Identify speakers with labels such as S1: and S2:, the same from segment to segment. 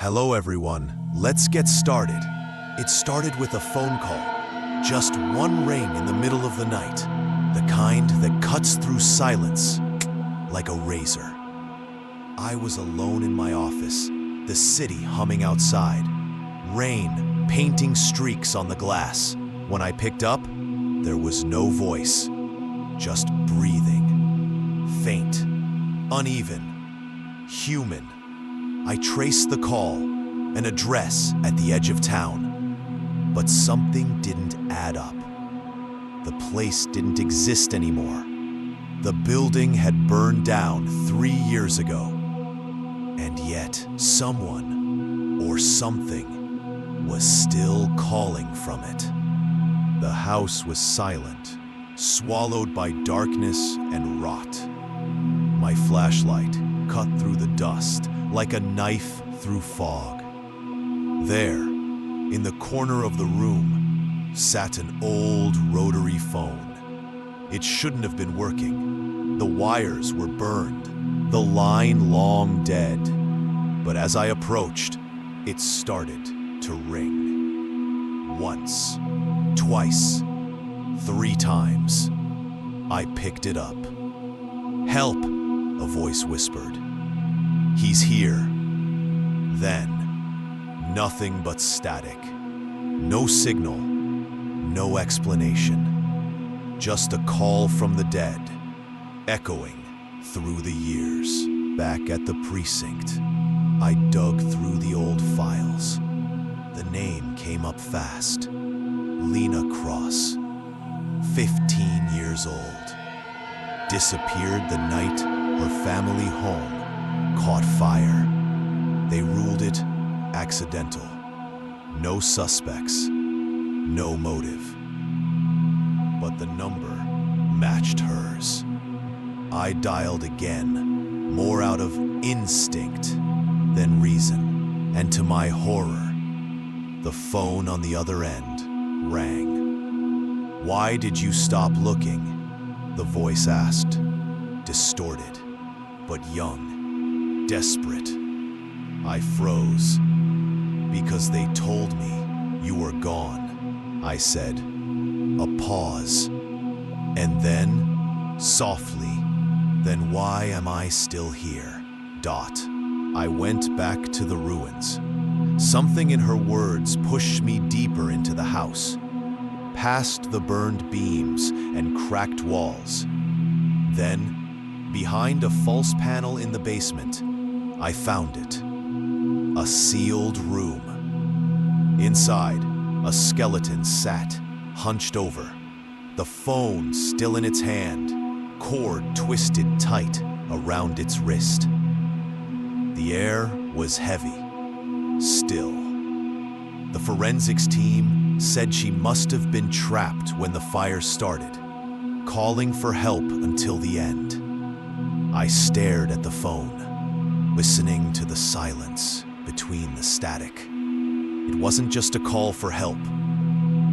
S1: Hello everyone, let's get started. It started with a phone call. Just one ring in the middle of the night. The kind that cuts through silence like a razor. I was alone in my office, the city humming outside. Rain painting streaks on the glass. When I picked up, there was no voice. Just breathing. Faint. Uneven. Human. I traced the call, an address at the edge of town. But something didn't add up. The place didn't exist anymore. The building had burned down 3 years ago. And yet, someone or something was still calling from it. The house was silent, swallowed by darkness and rot. My flashlight cut through the dust like a knife through fog. There, in the corner of the room, sat an old rotary phone. It shouldn't have been working. The wires were burned, the line long dead. But as I approached, it started to ring. Once, twice, 3 times. I picked it up. "Help," a voice whispered. "He's here." Then, nothing but static. No signal, no explanation. Just a call from the dead, echoing through the years. Back at the precinct, I dug through the old files. The name came up fast. Lena Cross, 15 years old. Disappeared the night her family home caught fire. They ruled it accidental. No suspects, no motive. But the number matched hers. I dialed again, more out of instinct than reason. And to my horror, the phone on the other end rang. "Why did you stop looking?" the voice asked, distorted, but young, desperate. I froze. "Because they told me you were gone," I said. A pause. And then, softly, "Then why am I still here?" I went back to the ruins. Something in her words pushed me deeper into the house, past the burned beams and cracked walls. Then, behind a false panel in the basement, I found it. A sealed room. Inside, a skeleton sat, hunched over, the phone still in its hand, cord twisted tight around its wrist. The air was heavy, still. The forensics team said she must have been trapped when the fire started, calling for help until the end. I stared at the phone, listening to the silence between the static. It wasn't just a call for help.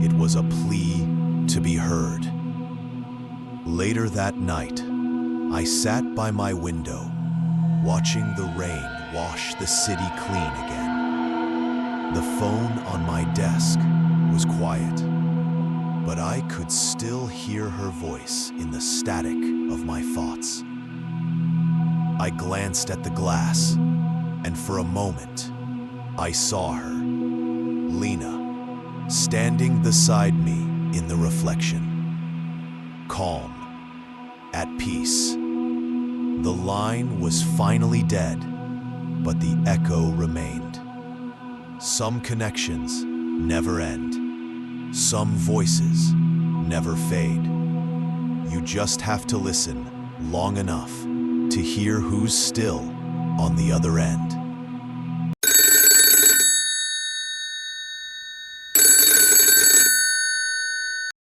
S1: It was a plea to be heard. Later that night, I sat by my window, watching the rain wash the city clean again. The phone on my desk was quiet, but I could still hear her voice in the static of my thoughts. I glanced at the glass, and for a moment, I saw her, Lena, standing beside me in the reflection. Calm, at peace. The line was finally dead, but the echo remained. Some connections never end. Some voices never fade. You just have to listen long enough to hear who's still on the other end.